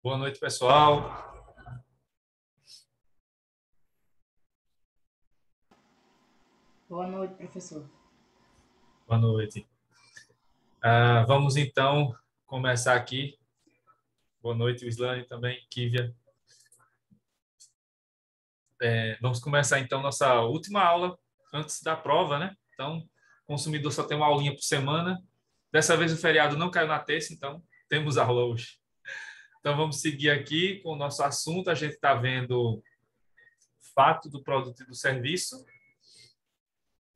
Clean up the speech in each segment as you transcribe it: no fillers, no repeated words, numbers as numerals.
Boa noite, pessoal. Boa noite, professor. Boa noite. Vamos então começar aqui. Boa noite, Wislane também, Kívia. Vamos começar então nossa última aula antes da prova, né? Então, o consumidor só tem uma aulinha por semana. Dessa vez o feriado não caiu na terça, então temos aula hoje. Então, vamos seguir aqui com o nosso assunto. A gente está vendo fato do produto e do serviço.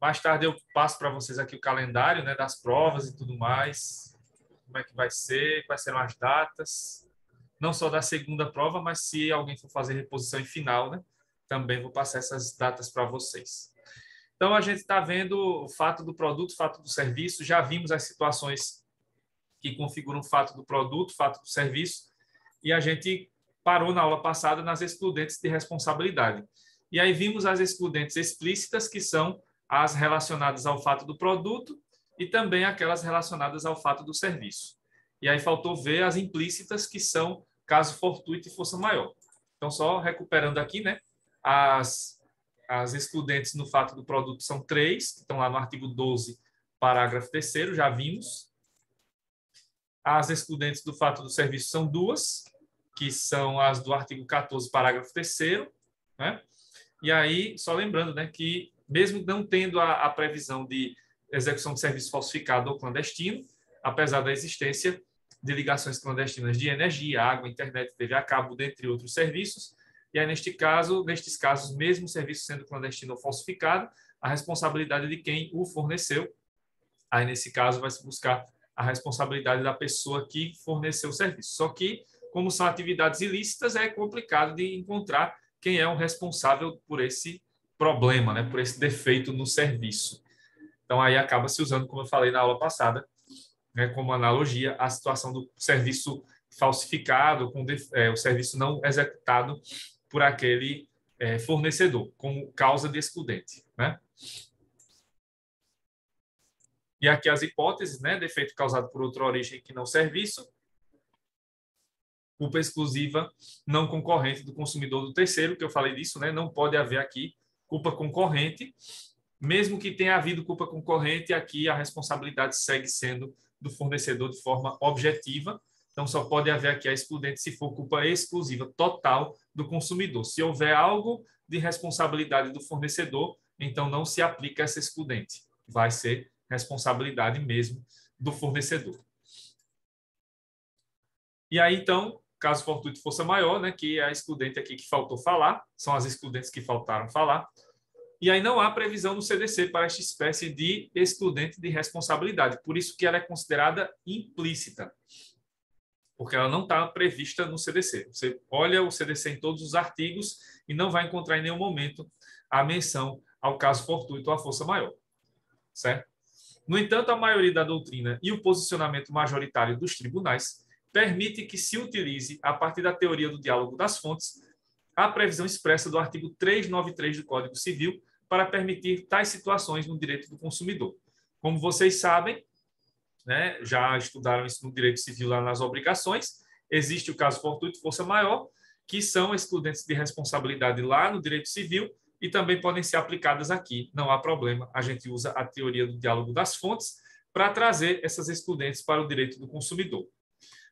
Mais tarde eu passo para vocês aqui o calendário, né, das provas e tudo mais. Como é que vai ser, quais serão as datas. Não só da segunda prova, mas se alguém for fazer reposição em final, né, também vou passar essas datas para vocês. Então, a gente está vendo o fato do produto, o fato do serviço. Já vimos as situações que configuram o fato do produto, o fato do serviço. E a gente parou na aula passada nas excludentes de responsabilidade. E aí vimos as excludentes explícitas, que são as relacionadas ao fato do produto e também aquelas relacionadas ao fato do serviço. E aí faltou ver as implícitas, que são caso fortuito e força maior. Então, só recuperando aqui, né? As excludentes no fato do produto são 3, que estão lá no artigo 12, parágrafo 3º, já vimos. As excludentes do fato do serviço são 2, que são as do artigo 14, parágrafo 3º, né? E aí, só lembrando, né, que mesmo não tendo a previsão de execução de serviço falsificado ou clandestino, apesar da existência de ligações clandestinas de energia, água, internet, TV a cabo, dentre outros serviços, e aí, nestes casos, mesmo o serviço sendo clandestino ou falsificado, a responsabilidade de quem o forneceu, aí nesse caso vai se buscar a responsabilidade da pessoa que forneceu o serviço. Só que, como são atividades ilícitas, é complicado de encontrar quem é o responsável por esse problema, né, por esse defeito no serviço. Então, aí acaba se usando, como eu falei na aula passada, né, como analogia, a situação do serviço falsificado, com o serviço não executado por aquele fornecedor, como causa de excludente, né? E aqui as hipóteses, né? Defeito causado por outra origem que não serviço, culpa exclusiva não concorrente do consumidor do terceiro, que eu falei disso, né? Não pode haver aqui culpa concorrente. Mesmo que tenha havido culpa concorrente, aqui a responsabilidade segue sendo do fornecedor de forma objetiva. Então, só pode haver aqui a excludente se for culpa exclusiva total do consumidor. Se houver algo de responsabilidade do fornecedor, então não se aplica essa excludente. Vai ser responsabilidade mesmo do fornecedor. E aí, então, caso fortuito força maior, né, que é a excludente aqui que faltou falar, são as excludentes que faltaram falar. E aí não há previsão no CDC para esta espécie de excludente de responsabilidade. Por isso que ela é considerada implícita, porque ela não está prevista no CDC. Você olha o CDC em todos os artigos e não vai encontrar em nenhum momento a menção ao caso fortuito ou à força maior, certo? No entanto, a maioria da doutrina e o posicionamento majoritário dos tribunais permite que se utilize, a partir da teoria do diálogo das fontes, a previsão expressa do artigo 393 do Código Civil para permitir tais situações no direito do consumidor. Como vocês sabem, né, já estudaram isso no direito civil lá nas obrigações, existe o caso fortuito força maior, que são excludentes de responsabilidade lá no direito civil e também podem ser aplicadas aqui. Não há problema, a gente usa a teoria do diálogo das fontes para trazer essas excludentes para o direito do consumidor.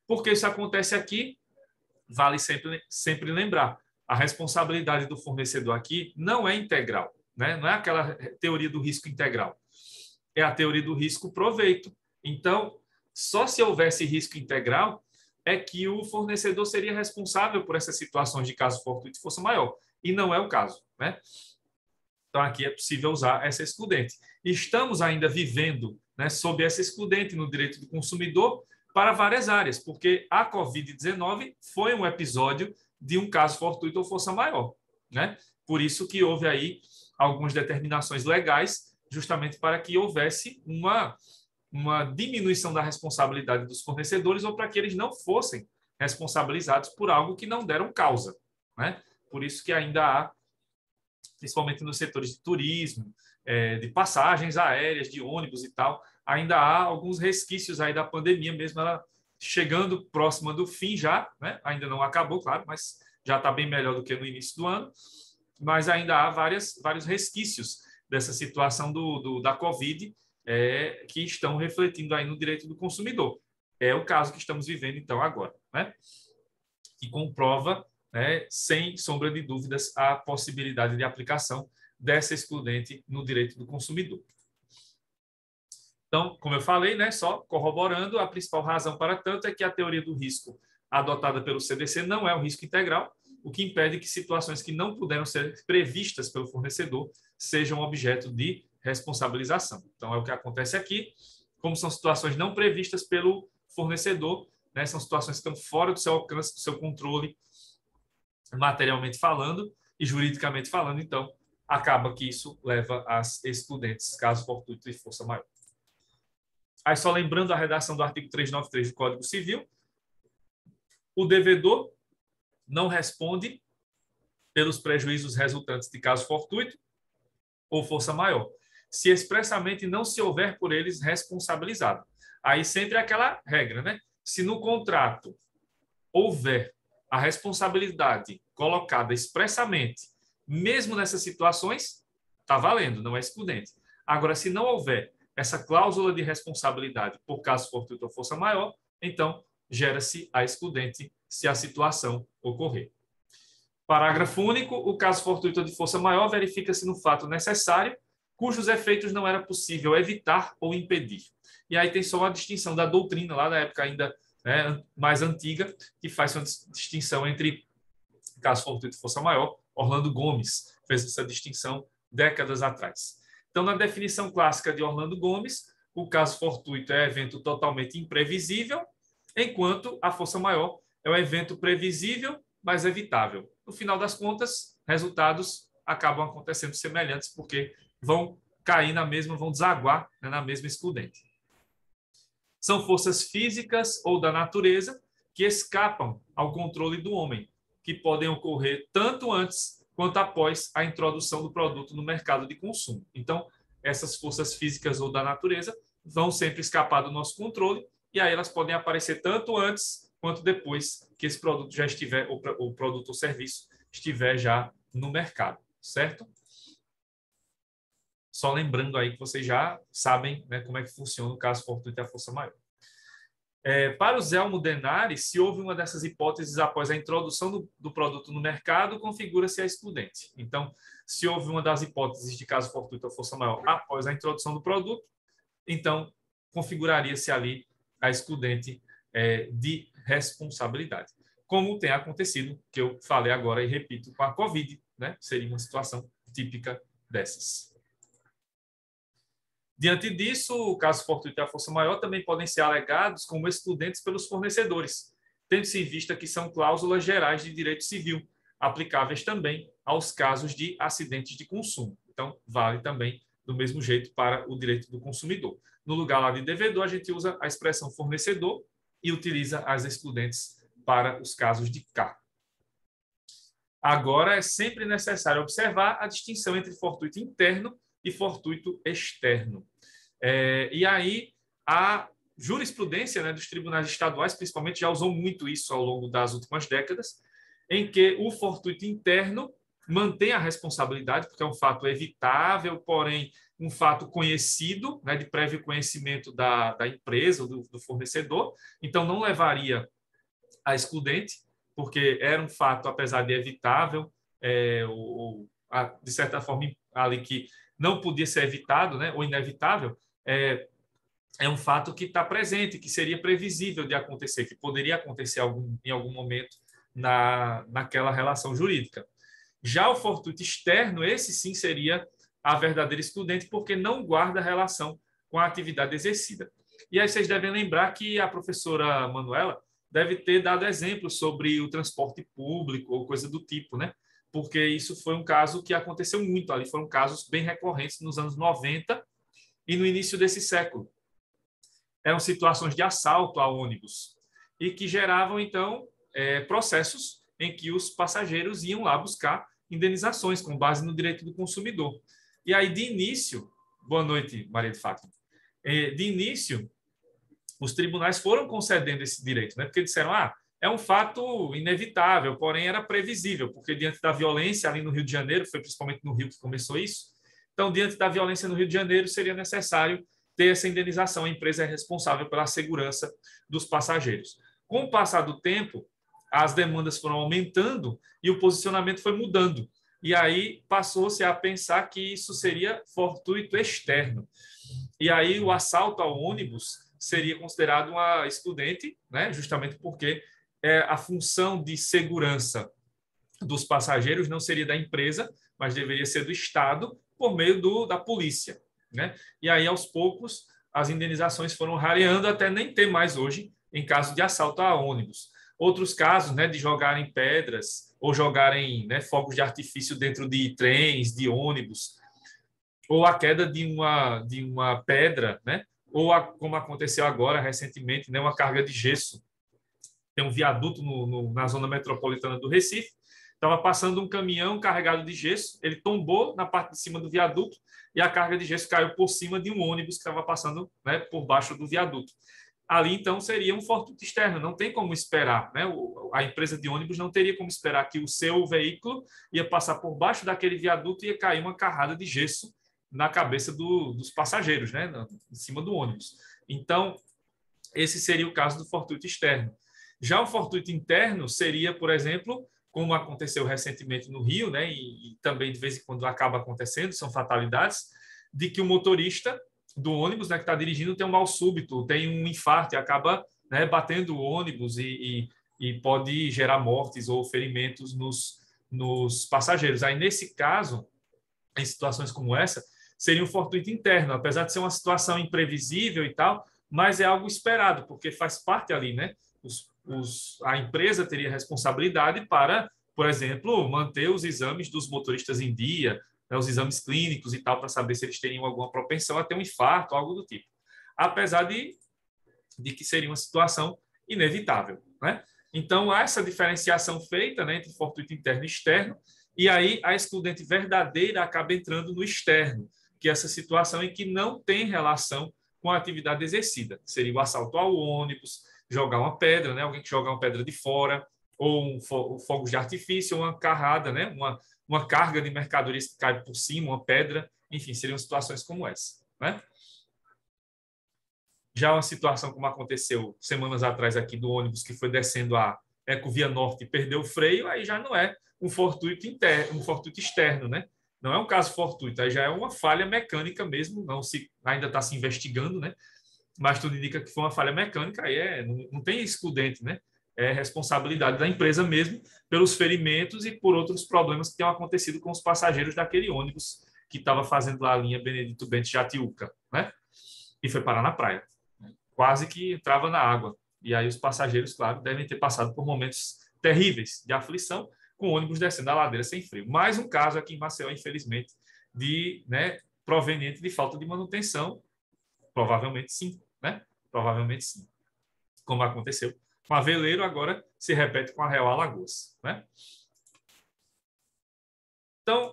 Por que isso acontece aqui? Vale sempre lembrar, a responsabilidade do fornecedor aqui não é integral, né? Não é aquela teoria do risco integral, é a teoria do risco proveito. Então, só se houvesse risco integral é que o fornecedor seria responsável por essas situações de caso fortuito e força maior, e não é o caso, né? Então, aqui é possível usar essa excludente. Estamos ainda vivendo, né, sob essa excludente no direito do consumidor para várias áreas, porque a Covid-19 foi um episódio de um caso fortuito ou força maior, né? Por isso que houve aí algumas determinações legais, justamente para que houvesse uma diminuição da responsabilidade dos fornecedores ou para que eles não fossem responsabilizados por algo que não deram causa, né? Por isso que ainda há, principalmente nos setores de turismo, de passagens aéreas, de ônibus e tal, ainda há alguns resquícios aí da pandemia, mesmo ela chegando próxima do fim já, né? Ainda não acabou, claro, mas já está bem melhor do que no início do ano, mas ainda há vários resquícios dessa situação da Covid que estão refletindo aí no direito do consumidor. É o caso que estamos vivendo, então, agora, né? Que comprova, né, sem sombra de dúvidas, a possibilidade de aplicação dessa excludente no direito do consumidor. Então, como eu falei, né, só corroborando, a principal razão para tanto é que a teoria do risco adotada pelo CDC não é um risco integral, o que impede que situações que não puderam ser previstas pelo fornecedor sejam objeto de responsabilização. Então, é o que acontece aqui. Como são situações não previstas pelo fornecedor, né, são situações que estão fora do seu alcance, do seu controle, materialmente falando e juridicamente falando, então, acaba que isso leva às excludentes, caso fortuito e força maior. Aí, só lembrando a redação do artigo 393 do Código Civil, o devedor não responde pelos prejuízos resultantes de caso fortuito ou força maior, se expressamente não se houver por eles responsabilizado. Aí sempre é aquela regra, né? Se no contrato houver a responsabilidade colocada expressamente, mesmo nessas situações, está valendo, não é excludente. Agora, se não houver essa cláusula de responsabilidade por caso fortuito ou força maior, então gera-se a excludente se a situação ocorrer. Parágrafo único. O caso fortuito ou de força maior verifica-se no fato necessário, cujos efeitos não era possível evitar ou impedir. E aí tem só uma distinção da doutrina, lá da época ainda, né, mais antiga, que faz uma distinção entre caso fortuito e força maior. Orlando Gomes fez essa distinção décadas atrás. Então, na definição clássica de Orlando Gomes, o caso fortuito é evento totalmente imprevisível, enquanto a força maior é um evento previsível, mas evitável. No final das contas, resultados acabam acontecendo semelhantes, porque vão cair na mesma, vão desaguar, né, na mesma excludente. São forças físicas ou da natureza que escapam ao controle do homem, que podem ocorrer tanto antes quanto após a introdução do produto no mercado de consumo. Então, essas forças físicas ou da natureza vão sempre escapar do nosso controle, e aí elas podem aparecer tanto antes quanto depois que esse produto já estiver, o produto ou serviço estiver já no mercado, certo? Só lembrando aí que vocês já sabem, né, como é que funciona o caso fortuito e a força maior. Para o Zelmo Denari, se houve uma dessas hipóteses após a introdução do produto no mercado, configura-se a excludente. Então, se houve uma das hipóteses de caso fortuito ou força maior após a introdução do produto, então configuraria-se ali a excludente de responsabilidade. Como tem acontecido, que eu falei agora e repito, com a Covid, né? Seria uma situação típica dessas. Diante disso, o caso fortuito e a força maior também podem ser alegados como excludentes pelos fornecedores, tendo-se em vista que são cláusulas gerais de direito civil, aplicáveis também aos casos de acidentes de consumo. Então, vale também do mesmo jeito para o direito do consumidor. No lugar lá de devedor, a gente usa a expressão fornecedor e utiliza as excludentes para os casos de K. Agora, é sempre necessário observar a distinção entre fortuito interno e fortuito externo. E aí, a jurisprudência, né, dos tribunais estaduais, principalmente, já usou muito isso ao longo das últimas décadas, em que o fortuito interno mantém a responsabilidade, porque é um fato evitável, porém, um fato conhecido, né, de prévio conhecimento da empresa, do fornecedor, então não levaria a excludente, porque era um fato, apesar de evitável, de certa forma, ali que não podia ser evitado, né, ou inevitável, é um fato que está presente, que seria previsível de acontecer, que poderia acontecer em algum momento naquela relação jurídica. Já o fortuito externo, esse sim seria a verdadeira excludente, porque não guarda relação com a atividade exercida. E aí vocês devem lembrar que a professora Manuela deve ter dado exemplos sobre o transporte público ou coisa do tipo, né? Porque isso foi um caso que aconteceu muito ali, foram casos bem recorrentes nos anos 90 e no início desse século. Eram situações de assalto a ônibus e que geravam, então, processos em que os passageiros iam lá buscar indenizações com base no direito do consumidor. E aí, de início, boa noite, Maria de Fátima, de início, os tribunais foram concedendo esse direito, né? Porque disseram, é um fato inevitável, porém era previsível, porque diante da violência ali no Rio de Janeiro, foi principalmente no Rio que começou isso, então, diante da violência no Rio de Janeiro, seria necessário ter essa indenização. A empresa é responsável pela segurança dos passageiros. Com o passar do tempo, as demandas foram aumentando e o posicionamento foi mudando. E aí passou-se a pensar que isso seria fortuito externo. E aí o assalto ao ônibus seria considerado uma excludente, né? Justamente porque a função de segurança dos passageiros não seria da empresa, mas deveria ser do Estado por meio da polícia, né? E aí, aos poucos, as indenizações foram rareando até nem ter mais hoje em caso de assalto a ônibus. Outros casos, né, de jogarem pedras ou jogarem, né, fogos de artifício dentro de trens, de ônibus, ou a queda de uma pedra, né? Ou como aconteceu agora recentemente, né, uma carga de gesso. Tem um viaduto na zona metropolitana do Recife. Estava passando um caminhão carregado de gesso, ele tombou na parte de cima do viaduto e a carga de gesso caiu por cima de um ônibus que estava passando, né, por baixo do viaduto. Ali, então, seria um fortuito externo, não tem como esperar, né? A empresa de ônibus não teria como esperar que o seu veículo ia passar por baixo daquele viaduto e ia cair uma carrada de gesso na cabeça dos passageiros, né, em cima do ônibus. Então, esse seria o caso do fortuito externo. Já o fortuito interno seria, por exemplo, como aconteceu recentemente no Rio, né, e também de vez em quando acaba acontecendo, são fatalidades, de que o motorista do ônibus, né, que está dirigindo tem um mal súbito, tem um infarto e acaba, né, batendo o ônibus e pode gerar mortes ou ferimentos nos passageiros. Aí, nesse caso, em situações como essa, seria um fortuito interno, apesar de ser uma situação imprevisível e tal, mas é algo esperado, porque faz parte ali, né? A empresa teria responsabilidade para, por exemplo, manter os exames dos motoristas em dia, né, os exames clínicos e tal, para saber se eles teriam alguma propensão a ter um infarto, algo do tipo. Apesar de que seria uma situação inevitável, né? Então, há essa diferenciação feita, né, entre fortuito interno e externo, e aí a excludente verdadeira acaba entrando no externo, que é essa situação em que não tem relação com a atividade exercida. Seria o assalto ao ônibus, jogar uma pedra, né? Alguém que joga uma pedra de fora, ou fogos de artifício, ou uma carrada, né? Uma carga de mercadorias que cai por cima, uma pedra, enfim, seriam situações como essa, né? Já uma situação como aconteceu semanas atrás aqui do ônibus que foi descendo a Ecovia Norte e perdeu o freio, aí já não é um fortuito interno, um fortuito externo, né? Não é um caso fortuito, aí já é uma falha mecânica mesmo, ainda está se investigando, né? Mas tudo indica que foi uma falha mecânica, aí não tem excludente, né? É responsabilidade da empresa mesmo pelos ferimentos e por outros problemas que tenham acontecido com os passageiros daquele ônibus que estava fazendo lá a linha Benedito Bentes Jatiuca, né? E foi parar na praia. Quase que entrava na água. E aí os passageiros, claro, devem ter passado por momentos terríveis de aflição, com o ônibus descendo a ladeira sem freio. Mais um caso aqui em Maceió, infelizmente, né, proveniente de falta de manutenção. Provavelmente sim, né? Provavelmente sim. Como aconteceu com a Veleiro, agora se repete com a Real Alagoas, né? Então,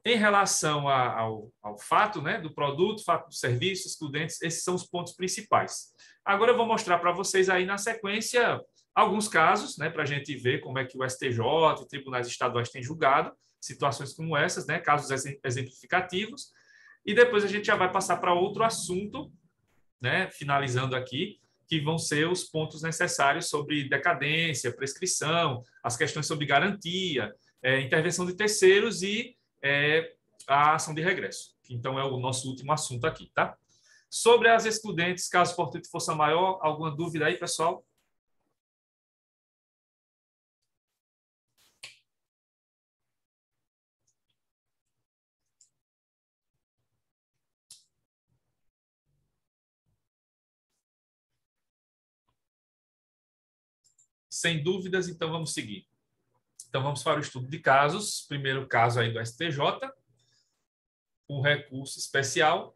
em relação ao fato, né, do produto, fato do serviço, estudantes, esses são os pontos principais. Agora eu vou mostrar para vocês aí na sequência alguns casos, né, para a gente ver como é que o STJ e tribunais estaduais têm julgado situações como essas, né, casos exemplificativos, e depois a gente já vai passar para outro assunto, né, finalizando aqui, que vão ser os pontos necessários sobre decadência, prescrição, as questões sobre garantia, intervenção de terceiros e a ação de regresso, que então é o nosso último assunto aqui, tá? Sobre as excludentes, caso fortuito e força maior, alguma dúvida aí, pessoal? Sem dúvidas, então vamos seguir. Então vamos para o estudo de casos. Primeiro caso aí do STJ, um recurso especial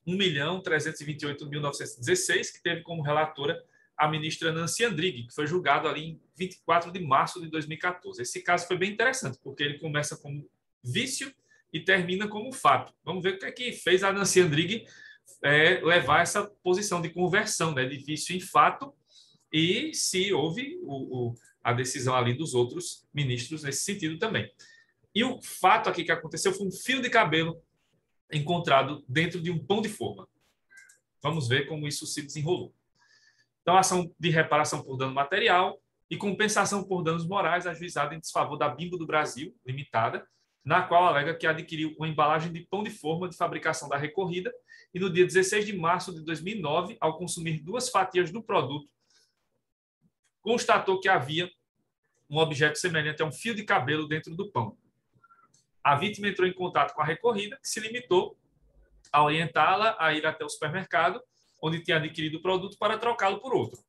1.328.916, que teve como relatora a ministra Nancy Andrighi, que foi julgado ali em 24 de março de 2014. Esse caso foi bem interessante, porque ele começa como vício e termina como fato. Vamos ver o que é que fez a Nancy Andrighi levar essa posição de conversão, né, de vício em fato, e se houve a decisão ali dos outros ministros nesse sentido também. E o fato aqui que aconteceu foi um fio de cabelo encontrado dentro de um pão de forma. Vamos ver como isso se desenrolou. Então, ação de reparação por dano material e compensação por danos morais ajuizada em desfavor da Bimbo do Brasil, limitada, na qual alega que adquiriu uma embalagem de pão de forma de fabricação da recorrida e no dia 16 de março de 2009, ao consumir 2 fatias do produto, constatou que havia um objeto semelhante a um fio de cabelo dentro do pão. A vítima entrou em contato com a recorrida, que se limitou a orientá-la a ir até o supermercado, onde tinha adquirido o produto, para trocá-lo por outro.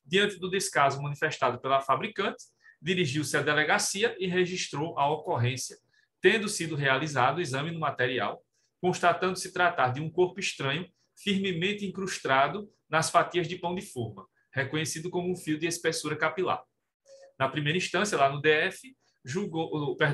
Diante do descaso manifestado pela fabricante, dirigiu-se à delegacia e registrou a ocorrência, tendo sido realizado o exame do material, constatando-se tratar de um corpo estranho firmemente incrustado nas fatias de pão de forma, reconhecido como um fio de espessura capilar. Na primeira instância, lá no DF,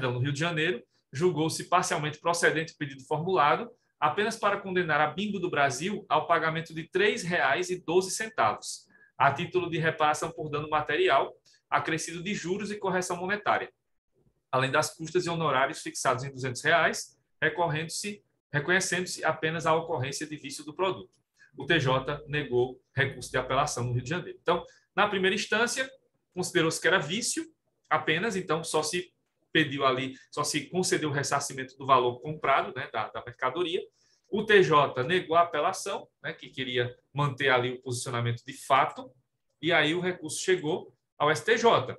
no Rio de Janeiro, julgou-se parcialmente procedente o pedido formulado, apenas para condenar a Bimbo do Brasil ao pagamento de R$ 3,12, a título de reparação por dano material, acrescido de juros e correção monetária, além das custas e honorários fixados em R$ 200, reconhecendo-se apenas a ocorrência de vício do produto. O TJ negou recurso de apelação no Rio de Janeiro. Então, na primeira instância, considerou-se que era vício apenas, então só se pediu ali, só se concedeu o ressarcimento do valor comprado, né, da mercadoria. O TJ negou a apelação, né, que queria manter ali o posicionamento de fato, e aí o recurso chegou ao STJ.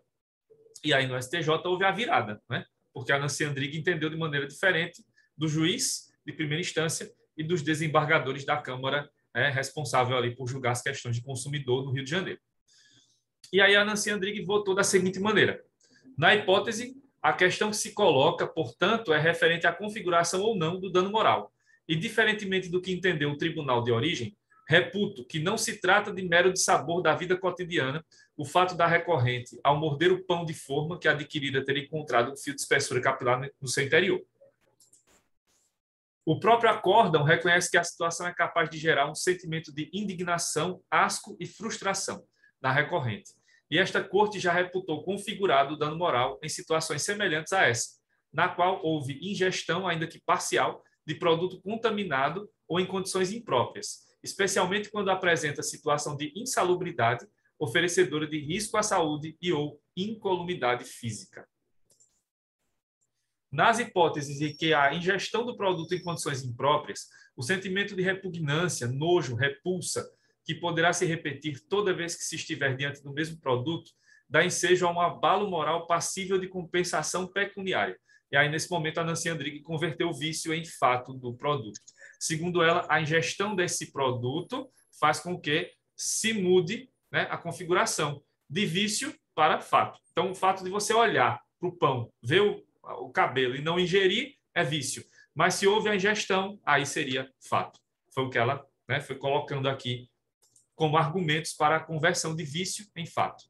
E aí no STJ houve a virada, né, porque a Nancy Andrighi entendeu de maneira diferente do juiz de primeira instância e dos desembargadores da Câmara, responsável ali por julgar as questões de consumidor no Rio de Janeiro. E aí a Nancy Andrighi votou da seguinte maneira: na hipótese, a questão que se coloca, portanto, é referente à configuração ou não do dano moral. E, diferentemente do que entendeu o tribunal de origem, reputo que não se trata de mero dissabor da vida cotidiana o fato da recorrente, ao morder o pão de forma que adquirira, ter encontrado um fio de espessura capilar no seu interior. O próprio acórdão reconhece que a situação é capaz de gerar um sentimento de indignação, asco e frustração na recorrente. E esta corte já reputou configurado o dano moral em situações semelhantes a essa, na qual houve ingestão, ainda que parcial, de produto contaminado ou em condições impróprias, especialmente quando apresenta situação de insalubridade, oferecedora de risco à saúde e ou incolumidade física. Nas hipóteses em que a ingestão do produto em condições impróprias, o sentimento de repugnância, nojo, repulsa, que poderá se repetir toda vez que se estiver diante do mesmo produto, dá ensejo a um abalo moral passível de compensação pecuniária. E aí, nesse momento, a Nancy Andrighi converteu o vício em fato do produto. Segundo ela, a ingestão desse produto faz com que se mude, né, a configuração de vício para fato. Então, o fato de você olhar para o pão, ver o cabelo e não ingerir é vício. Mas se houve a ingestão, aí seria fato. Foi o que ela, né, foi colocando aqui como argumentos para a conversão de vício em fato.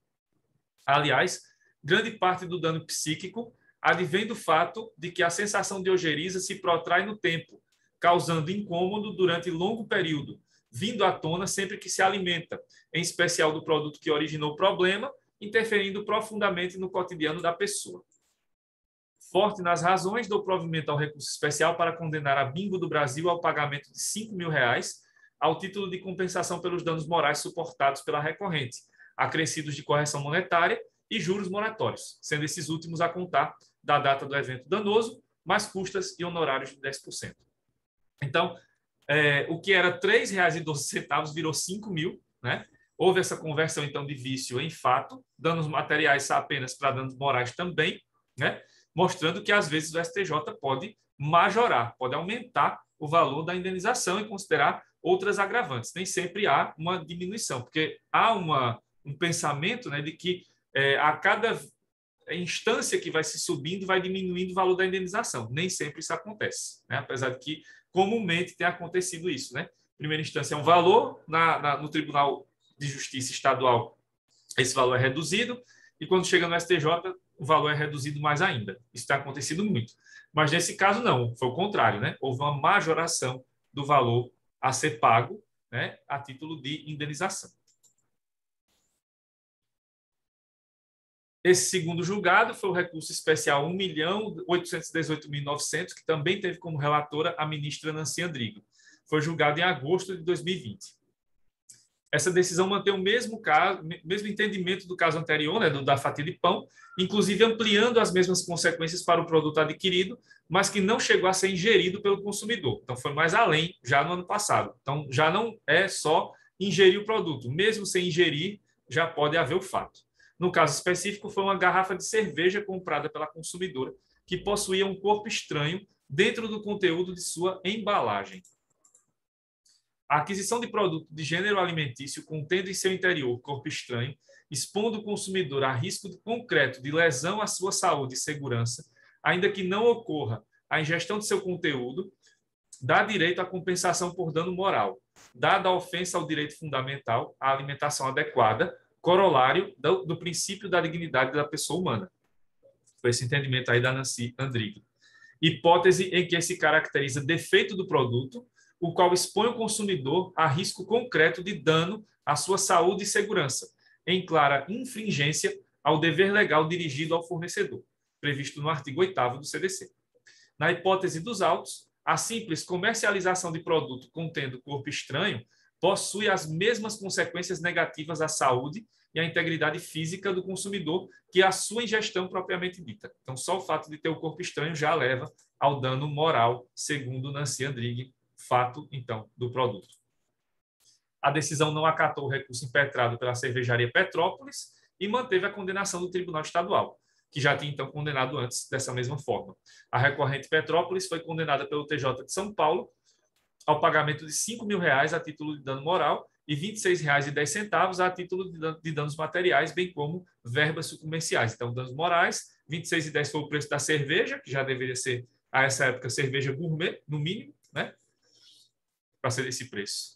Aliás, grande parte do dano psíquico advém do fato de que a sensação de ojeriza se protrai no tempo, causando incômodo durante longo período, vindo à tona sempre que se alimenta, em especial do produto que originou o problema, interferindo profundamente no cotidiano da pessoa. Forte nas razões, dou provimento ao recurso especial para condenar a Bimbo do Brasil ao pagamento de R$ 5.000 ao título de compensação pelos danos morais suportados pela recorrente, acrescidos de correção monetária e juros moratórios, sendo esses últimos a contar da data do evento danoso, mais custas e honorários de 10%. Então, o que era R$ 3,12 virou 5.000, né? Houve essa conversão, então, de vício em fato, danos materiais apenas para danos morais também, né? Mostrando que, às vezes, o STJ pode majorar, pode aumentar o valor da indenização e considerar outras agravantes. Nem sempre há uma diminuição, porque há um pensamento, né, de que a cada instância que vai se subindo, vai diminuindo o valor da indenização. Nem sempre isso acontece, né? Apesar de que comumente tem acontecido isso, né? Primeira instância é um valor, no Tribunal de Justiça Estadual esse valor é reduzido, e quando chega no STJ, o valor é reduzido mais ainda. Isso tem acontecido muito. Mas nesse caso, não, foi o contrário, né? Houve uma majoração do valor a ser pago, né, a título de indenização. Esse segundo julgado foi o recurso especial 1.818.900, que também teve como relatora a ministra Nancy Andrighi. Foi julgado em agosto de 2020. Essa decisão mantém o mesmo entendimento do caso anterior, né, da fatia de pão, inclusive ampliando as mesmas consequências para o produto adquirido, mas que não chegou a ser ingerido pelo consumidor. Então, foi mais além, já no ano passado. Então, já não é só ingerir o produto. Mesmo sem ingerir, já pode haver o fato. No caso específico, foi uma garrafa de cerveja comprada pela consumidora, que possuía um corpo estranho dentro do conteúdo de sua embalagem. A aquisição de produto de gênero alimentício contendo em seu interior corpo estranho, expondo o consumidor a risco concreto de lesão à sua saúde e segurança, ainda que não ocorra a ingestão de seu conteúdo, dá direito à compensação por dano moral, dada a ofensa ao direito fundamental à alimentação adequada, corolário do princípio da dignidade da pessoa humana. Foi esse entendimento aí da Nancy Andrighi. Hipótese em que se caracteriza defeito do produto, o qual expõe o consumidor a risco concreto de dano à sua saúde e segurança, em clara infringência ao dever legal dirigido ao fornecedor, previsto no artigo 8º do CDC. Na hipótese dos autos, a simples comercialização de produto contendo corpo estranho possui as mesmas consequências negativas à saúde e à integridade física do consumidor que a sua ingestão propriamente dita. Então, só o fato de ter o corpo estranho já leva ao dano moral, segundo Nancy Andrighi, fato, então, do produto. A decisão não acatou o recurso impetrado pela cervejaria Petrópolis e manteve a condenação do Tribunal Estadual, que já tinha, então, condenado antes dessa mesma forma. A recorrente Petrópolis foi condenada pelo TJ de São Paulo ao pagamento de R$ 5.000 a título de dano moral e R$ 26,10 a título de danos materiais, bem como verbas comerciais. Então, danos morais, R$ 26,10 foi o preço da cerveja, que já deveria ser, a essa época, cerveja gourmet, no mínimo, né? Para ser esse preço.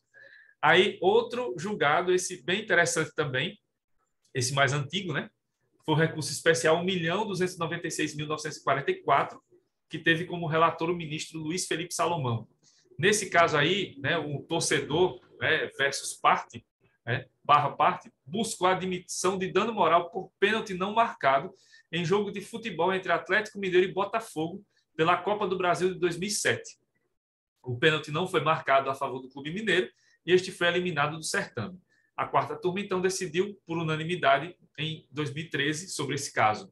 Aí, outro julgado, esse bem interessante também, esse mais antigo, né? Foi o recurso especial 1.296.944, que teve como relator o ministro Luiz Felipe Salomão. Nesse caso aí, né, o torcedor, né, versus parte, né, barra parte, buscou a admissão de dano moral por pênalti não marcado em jogo de futebol entre Atlético Mineiro e Botafogo pela Copa do Brasil de 2007. O pênalti não foi marcado a favor do Clube Mineiro e este foi eliminado do certame. A quarta turma, então, decidiu por unanimidade em 2013 sobre esse caso.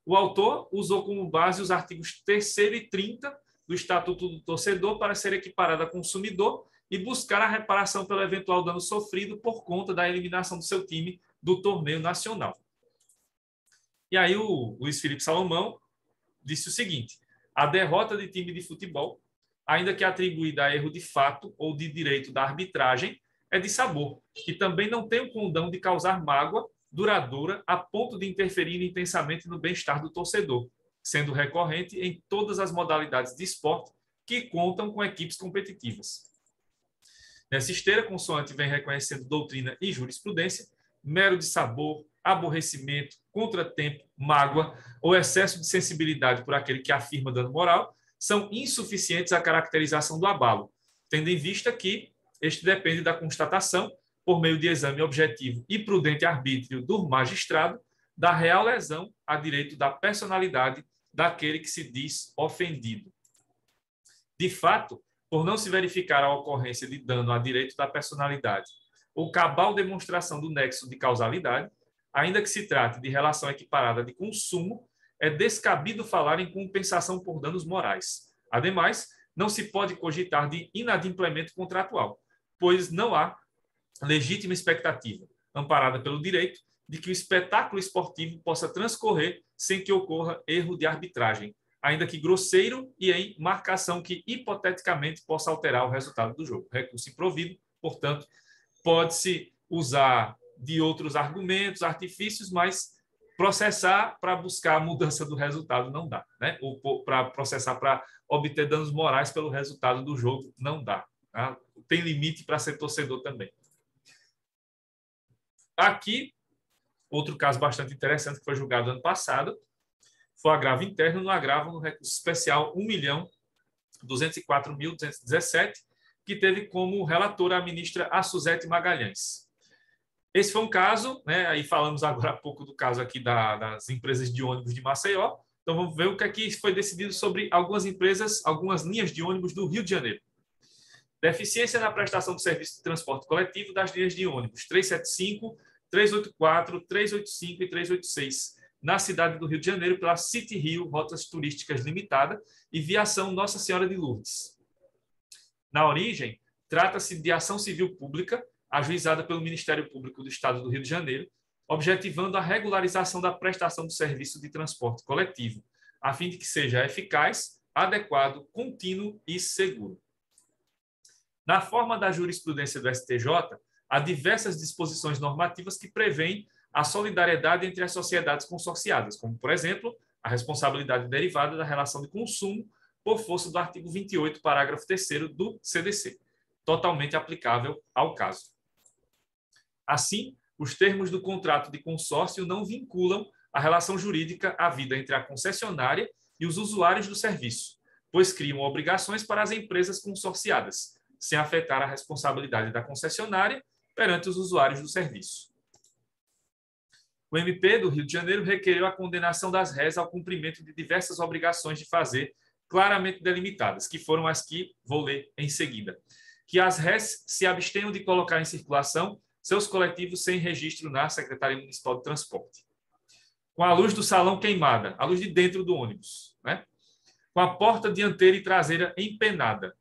O autor usou como base os artigos 3º e 30 do Estatuto do Torcedor para ser equiparado a consumidor e buscar a reparação pelo eventual dano sofrido por conta da eliminação do seu time do torneio nacional. E aí o Luiz Felipe Salomão disse o seguinte: a derrota de time de futebol, ainda que atribuída a erro de fato ou de direito da arbitragem, é de sabor, e também não tem o condão de causar mágoa duradoura a ponto de interferir intensamente no bem-estar do torcedor, sendo recorrente em todas as modalidades de esporte que contam com equipes competitivas. Nessa esteira, consoante vem reconhecendo doutrina e jurisprudência, mero de sabor, aborrecimento, contratempo, mágoa ou excesso de sensibilidade por aquele que afirma dano moral são insuficientes à caracterização do abalo, tendo em vista que este depende da constatação, por meio de exame objetivo e prudente arbítrio do magistrado, da real lesão a direito da personalidade daquele que se diz ofendido. De fato, por não se verificar a ocorrência de dano a direito da personalidade ou cabal demonstração do nexo de causalidade, ainda que se trate de relação equiparada de consumo, é descabido falar em compensação por danos morais. Ademais, não se pode cogitar de inadimplemento contratual, pois não há legítima expectativa, amparada pelo direito, de que o espetáculo esportivo possa transcorrer sem que ocorra erro de arbitragem, ainda que grosseiro e em marcação que hipoteticamente possa alterar o resultado do jogo. Recurso improvido, portanto, pode-se usar de outros argumentos, artifícios, mas processar para buscar a mudança do resultado não dá, né? Ou para processar para obter danos morais pelo resultado do jogo não dá. Tá? Tem limite para ser torcedor também. Aqui, outro caso bastante interessante que foi julgado ano passado, foi agravo interno no agravo no recurso especial 1.204.217, que teve como relatora a ministra Suzete Magalhães. Esse foi um caso, né? Aí falamos agora há pouco do caso aqui das empresas de ônibus de Maceió. Então vamos ver o que aqui foi decidido sobre algumas empresas, algumas linhas de ônibus do Rio de Janeiro. Deficiência na prestação do serviço de transporte coletivo das linhas de ônibus 375, 384, 385 e 386, na cidade do Rio de Janeiro, pela City Rio Rotas Turísticas Limitada e Viação Nossa Senhora de Lourdes. Na origem, trata-se de ação civil pública, ajuizada pelo Ministério Público do Estado do Rio de Janeiro, objetivando a regularização da prestação do serviço de transporte coletivo, a fim de que seja eficaz, adequado, contínuo e seguro. Na forma da jurisprudência do STJ, há diversas disposições normativas que prevêem a solidariedade entre as sociedades consorciadas, como, por exemplo, a responsabilidade derivada da relação de consumo por força do artigo 28, parágrafo 3º do CDC, totalmente aplicável ao caso. Assim, os termos do contrato de consórcio não vinculam a relação jurídica havida entre a concessionária e os usuários do serviço, pois criam obrigações para as empresas consorciadas, sem afetar a responsabilidade da concessionária perante os usuários do serviço. O MP do Rio de Janeiro requereu a condenação das réis ao cumprimento de diversas obrigações de fazer claramente delimitadas, que foram as que vou ler em seguida. Que as réis se abstenham de colocar em circulação seus coletivos sem registro na Secretaria Municipal de Transporte. Com a luz do salão queimada, a luz de dentro do ônibus, né? Com a porta dianteira e traseira empenada,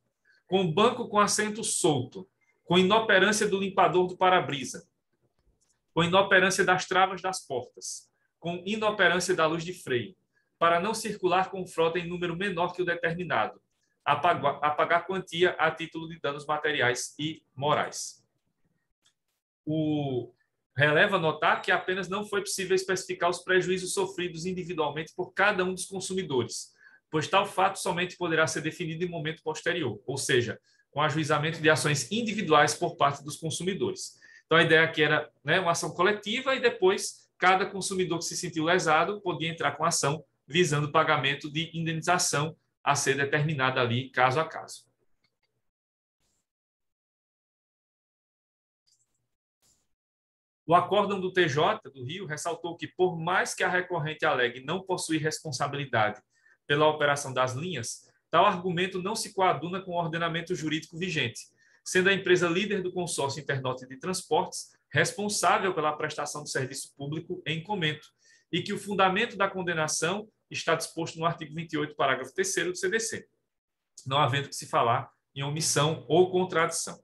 com o banco com assento solto, com inoperância do limpador do para-brisa, com inoperância das travas das portas, com inoperância da luz de freio, para não circular com frota em número menor que o determinado, apagar quantia a título de danos materiais e morais. Releva notar que apenas não foi possível especificar os prejuízos sofridos individualmente por cada um dos consumidores, pois tal fato somente poderá ser definido em momento posterior, ou seja, com ajuizamento de ações individuais por parte dos consumidores. Então, a ideia aqui era, né, uma ação coletiva e depois cada consumidor que se sentiu lesado podia entrar com ação visando pagamento de indenização a ser determinada ali caso a caso. O acórdão do TJ do Rio ressaltou que, por mais que a recorrente alegue não possuir responsabilidade pela operação das linhas, tal argumento não se coaduna com o ordenamento jurídico vigente, sendo a empresa líder do consórcio Internorte de Transportes responsável pela prestação do serviço público em comento, e que o fundamento da condenação está disposto no artigo 28, parágrafo 3º do CDC, não havendo que se falar em omissão ou contradição.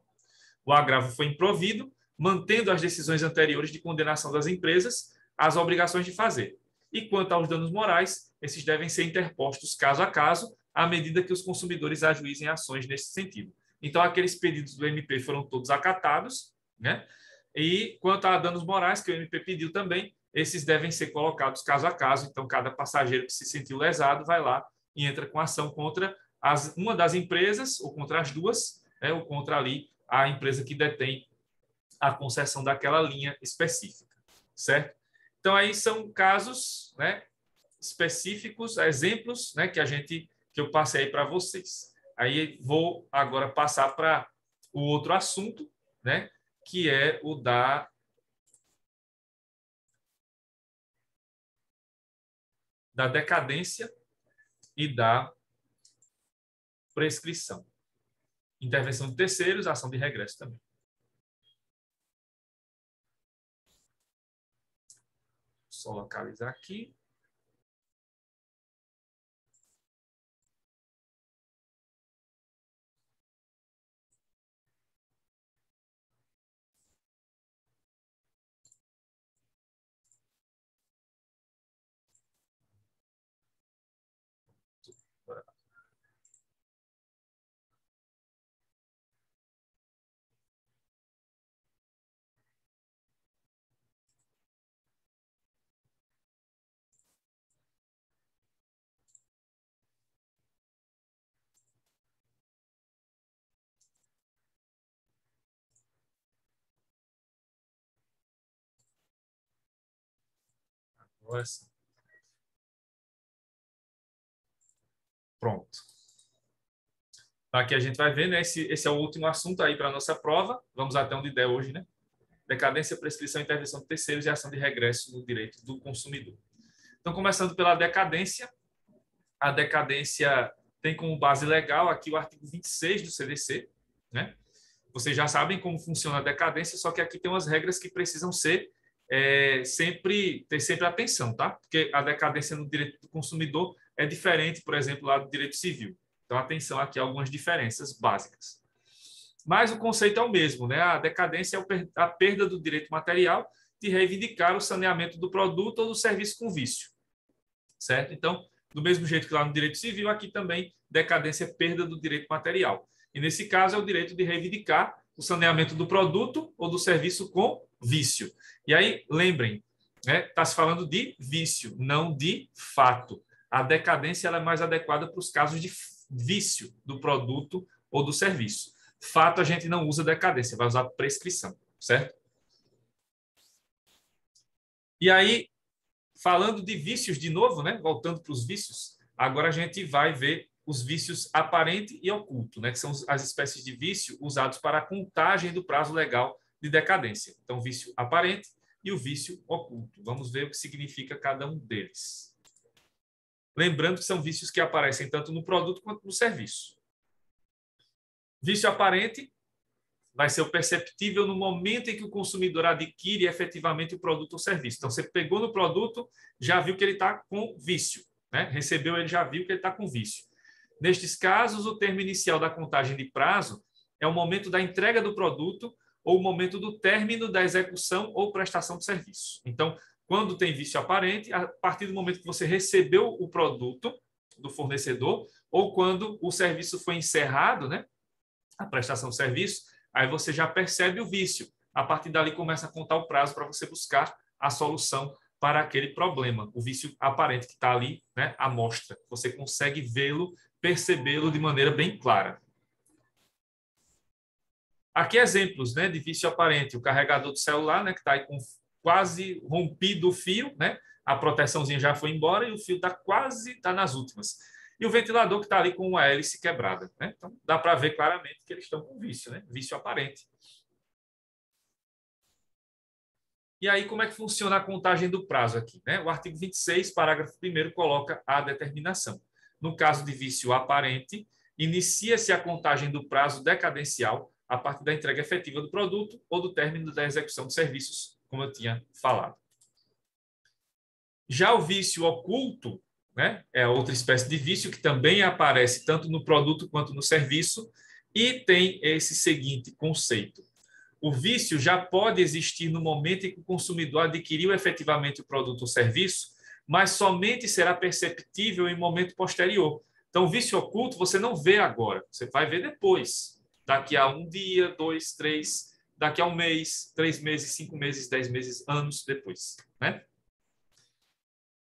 O agravo foi improvido, mantendo as decisões anteriores de condenação das empresas às obrigações de fazer. E quanto aos danos morais, esses devem ser interpostos caso a caso, à medida que os consumidores ajuizem ações nesse sentido. Então, aqueles pedidos do MP foram todos acatados, né? E quanto a danos morais, que o MP pediu também, esses devem ser colocados caso a caso. Então, cada passageiro que se sentiu lesado vai lá e entra com ação contra uma das empresas, ou contra as duas, né? Ou contra ali a empresa que detém a concessão daquela linha específica, certo? Então, aí são casos, né, específicos, exemplos, né, que eu passei para vocês. Aí vou agora passar para o outro assunto, né, que é o da decadência e da prescrição. Intervenção de terceiros, ação de regresso também. Só localizar aqui. Pronto. Aqui a gente vai ver, né? Esse é o último assunto aí para a nossa prova. Vamos até onde der hoje, né? Decadência, prescrição, intervenção de terceiros e ação de regresso no direito do consumidor. Então, começando pela decadência, a decadência tem como base legal aqui o artigo 26 do CDC, né? Vocês já sabem como funciona a decadência, só que aqui tem umas regras que precisam ser ter sempre atenção, tá? Porque a decadência no direito do consumidor é diferente, por exemplo, lá do direito civil. Então, atenção aqui a algumas diferenças básicas. Mas o conceito é o mesmo, né? A decadência é a perda do direito material de reivindicar o saneamento do produto ou do serviço com vício, certo? Então, do mesmo jeito que lá no direito civil, aqui também decadência é perda do direito material. E nesse caso é o direito de reivindicar o saneamento do produto ou do serviço com vício. E aí, lembrem, né? Está se falando de vício, não de fato. A decadência ela é mais adequada para os casos de vício do produto ou do serviço. Fato, a gente não usa decadência, vai usar prescrição, certo? E aí, falando de vícios de novo, né? Voltando para os vícios, agora a gente vai ver os vícios aparente e oculto, né? Que são as espécies de vício usados para a contagem do prazo legal de decadência. Então, vício aparente e o vício oculto. Vamos ver o que significa cada um deles. Lembrando que são vícios que aparecem tanto no produto quanto no serviço. Vício aparente vai ser o perceptível no momento em que o consumidor adquire efetivamente o produto ou serviço. Então, você pegou no produto, já viu que ele está com vício, né? Recebeu, ele já viu que ele está com vício. Nestes casos, o termo inicial da contagem de prazo é o momento da entrega do produto ou o momento do término da execução ou prestação de serviço. Então, quando tem vício aparente, a partir do momento que você recebeu o produto do fornecedor ou quando o serviço foi encerrado, né? A prestação de serviço, aí você já percebe o vício. A partir dali começa a contar o prazo para você buscar a solução para aquele problema, o vício aparente que está ali, né, à mostra. Você consegue vê-lo, percebê-lo de maneira bem clara. Aqui exemplos, né, de vício aparente. O carregador do celular, né, que está aí com quase rompido o fio, né, a proteçãozinha já foi embora e o fio está nas últimas. E o ventilador que está ali com uma hélice quebrada, né? Então, dá para ver claramente que eles estão com vício, né? Vício aparente. E aí, como é que funciona a contagem do prazo aqui, né? O artigo 26, parágrafo 1º, coloca a determinação. No caso de vício aparente, inicia-se a contagem do prazo decadencial a partir da entrega efetiva do produto ou do término da execução de serviços, como eu tinha falado. Já o vício oculto, né, é outra espécie de vício que também aparece tanto no produto quanto no serviço e tem esse seguinte conceito. O vício já pode existir no momento em que o consumidor adquiriu efetivamente o produto ou serviço, mas somente será perceptível em momento posterior. Então, o vício oculto você não vê agora, você vai ver depois, daqui a um dia, 2, 3, daqui a um mês, 3 meses, 5 meses, 10 meses, anos depois, né?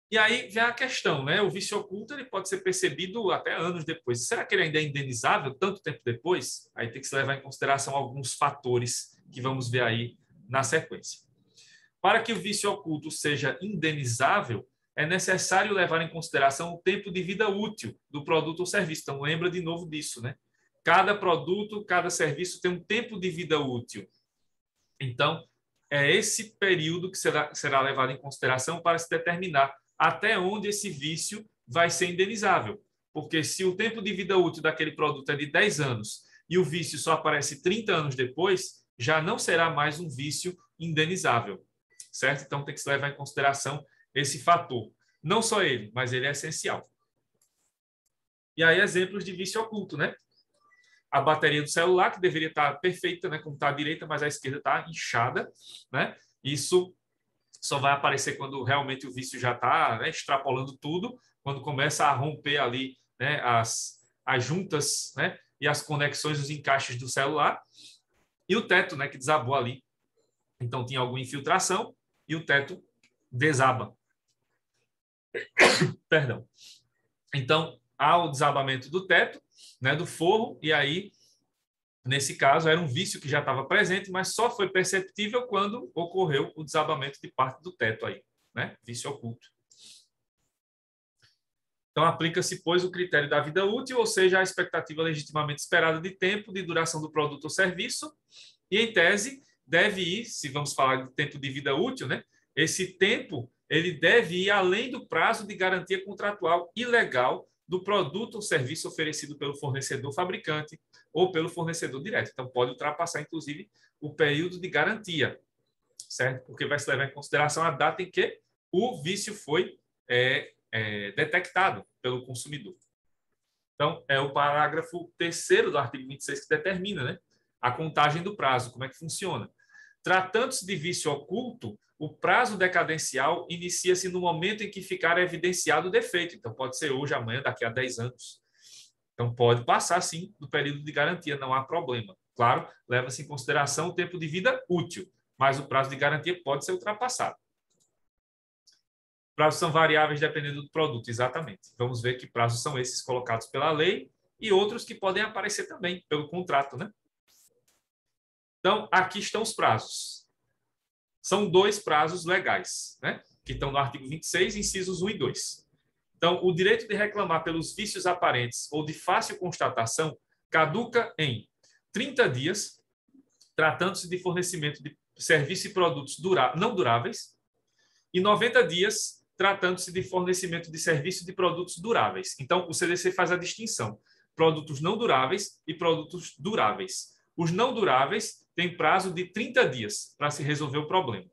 E aí vem a questão, né? O vício oculto ele pode ser percebido até anos depois. Será que ele ainda é indenizável tanto tempo depois? Aí tem que se levar em consideração alguns fatores que vamos ver aí na sequência. Para que o vício oculto seja indenizável, é necessário levar em consideração o tempo de vida útil do produto ou serviço. Então, lembra de novo disso, né? Cada produto, cada serviço tem um tempo de vida útil. Então, é esse período que será levado em consideração para se determinar até onde esse vício vai ser indenizável. Porque se o tempo de vida útil daquele produto é de 10 anos e o vício só aparece 30 anos depois, já não será mais um vício indenizável, certo? Então tem que se levar em consideração esse fator. Não só ele, mas ele é essencial. E aí exemplos de vício oculto, né? A bateria do celular, que deveria estar perfeita, né, como está à direita, mas a esquerda está inchada, né? Isso só vai aparecer quando realmente o vício já está, né, extrapolando tudo, quando começa a romper ali, né, as juntas, né, e as conexões, os encaixes do celular, e o teto, né, que desabou ali. Então tinha alguma infiltração e o teto desaba. Perdão. Então há o desabamento do teto, né, do forro, e aí nesse caso, era um vício que já estava presente, mas só foi perceptível quando ocorreu o desabamento de parte do teto aí, né? Vício oculto. Então, aplica-se, pois, o critério da vida útil, ou seja, a expectativa legitimamente esperada de tempo de duração do produto ou serviço, e, em tese, deve ir, se vamos falar de tempo de vida útil, né? Esse tempo ele deve ir além do prazo de garantia contratual e legal do produto ou serviço oferecido pelo fornecedor fabricante ou pelo fornecedor direto. Então, pode ultrapassar, inclusive, o período de garantia, certo? Porque vai se levar em consideração a data em que o vício foi detectado pelo consumidor. Então, é o parágrafo 3º do artigo 26 que determina, né, a contagem do prazo, como é que funciona. Tratando-se de vício oculto, o prazo decadencial inicia-se no momento em que ficar evidenciado o defeito. Então, pode ser hoje, amanhã, daqui a 10 anos. Então, pode passar, sim, do período de garantia, não há problema. Claro, leva-se em consideração o tempo de vida útil, mas o prazo de garantia pode ser ultrapassado. Prazos são variáveis dependendo do produto, exatamente. Vamos ver que prazos são esses colocados pela lei e outros que podem aparecer também pelo contrato, né? Então, aqui estão os prazos. São 2 prazos legais, né? Que estão no artigo 26, incisos 1 e 2. Então, o direito de reclamar pelos vícios aparentes ou de fácil constatação caduca em 30 dias, tratando-se de fornecimento de serviço e produtos não duráveis, e 90 dias, tratando-se de fornecimento de serviço e de produtos duráveis. Então, o CDC faz a distinção: produtos não duráveis e produtos duráveis. Os não duráveis têm prazo de 30 dias para se resolver o problema,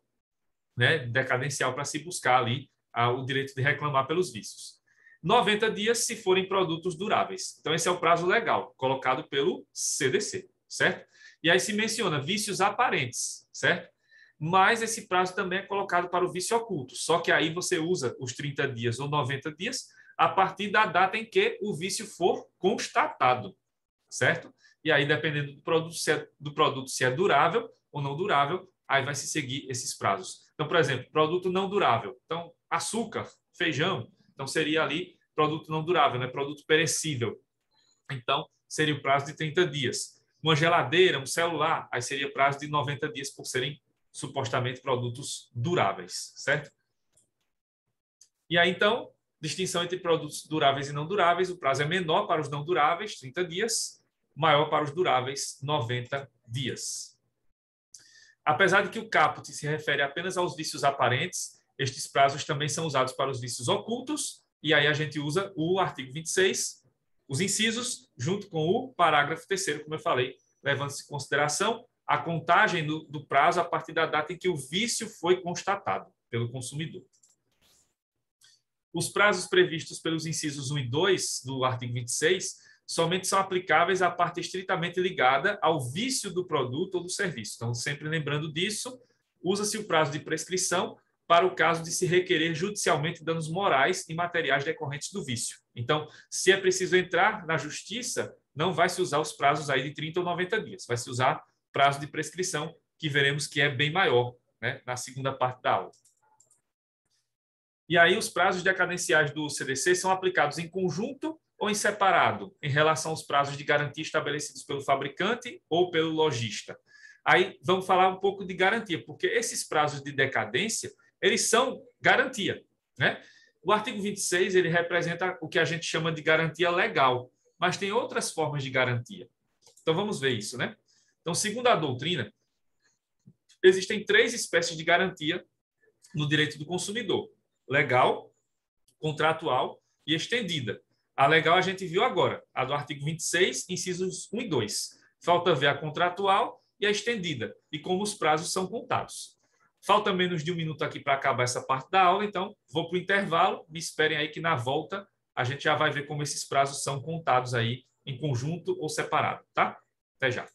né, decadencial, para se buscar ali o direito de reclamar pelos vícios. 90 dias se forem produtos duráveis. Então, esse é o prazo legal, colocado pelo CDC, certo? E aí se menciona vícios aparentes, certo? Mas esse prazo também é colocado para o vício oculto. Só que aí você usa os 30 dias ou 90 dias a partir da data em que o vício for constatado, certo? E aí, dependendo do produto, se é durável ou não durável, aí vai se seguir esses prazos. Então, por exemplo, produto não durável. Então, açúcar, feijão, então seria ali produto não durável, né? Produto perecível. Então, seria o prazo de 30 dias. Uma geladeira, um celular, aí seria prazo de 90 dias por serem supostamente produtos duráveis, certo? E aí, então, distinção entre produtos duráveis e não duráveis. O prazo é menor para os não duráveis, 30 dias, maior para os duráveis, 90 dias. Apesar de que o caput se refere apenas aos vícios aparentes, estes prazos também são usados para os vícios ocultos, e aí a gente usa o artigo 26, os incisos, junto com o parágrafo 3º, como eu falei, levando-se em consideração a contagem do prazo a partir da data em que o vício foi constatado pelo consumidor. Os prazos previstos pelos incisos 1 e 2 do artigo 26 somente são aplicáveis à parte estritamente ligada ao vício do produto ou do serviço. Então, sempre lembrando disso, usa-se o prazo de prescrição para o caso de se requerer judicialmente danos morais e materiais decorrentes do vício. Então, se é preciso entrar na justiça, não vai se usar os prazos aí de 30 ou 90 dias, vai se usar prazo de prescrição, que veremos que é bem maior, né, na segunda parte da aula. E aí os prazos decadenciais do CDC são aplicados em conjunto ou em separado, em relação aos prazos de garantia estabelecidos pelo fabricante ou pelo lojista. Aí vamos falar um pouco de garantia, porque esses prazos de decadência, eles são garantia, né? O artigo 26, ele representa o que a gente chama de garantia legal, mas tem outras formas de garantia. Então vamos ver isso, né? Então, segundo a doutrina, existem 3 espécies de garantia no direito do consumidor: legal, contratual e estendida. A legal a gente viu agora, a do artigo 26, incisos 1 e 2. Falta ver a contratual e a estendida, e como os prazos são contados. Falta menos de 1 minuto aqui para acabar essa parte da aula, então vou para o intervalo, me esperem aí que na volta a gente já vai ver como esses prazos são contados aí em conjunto ou separado, tá? Até já.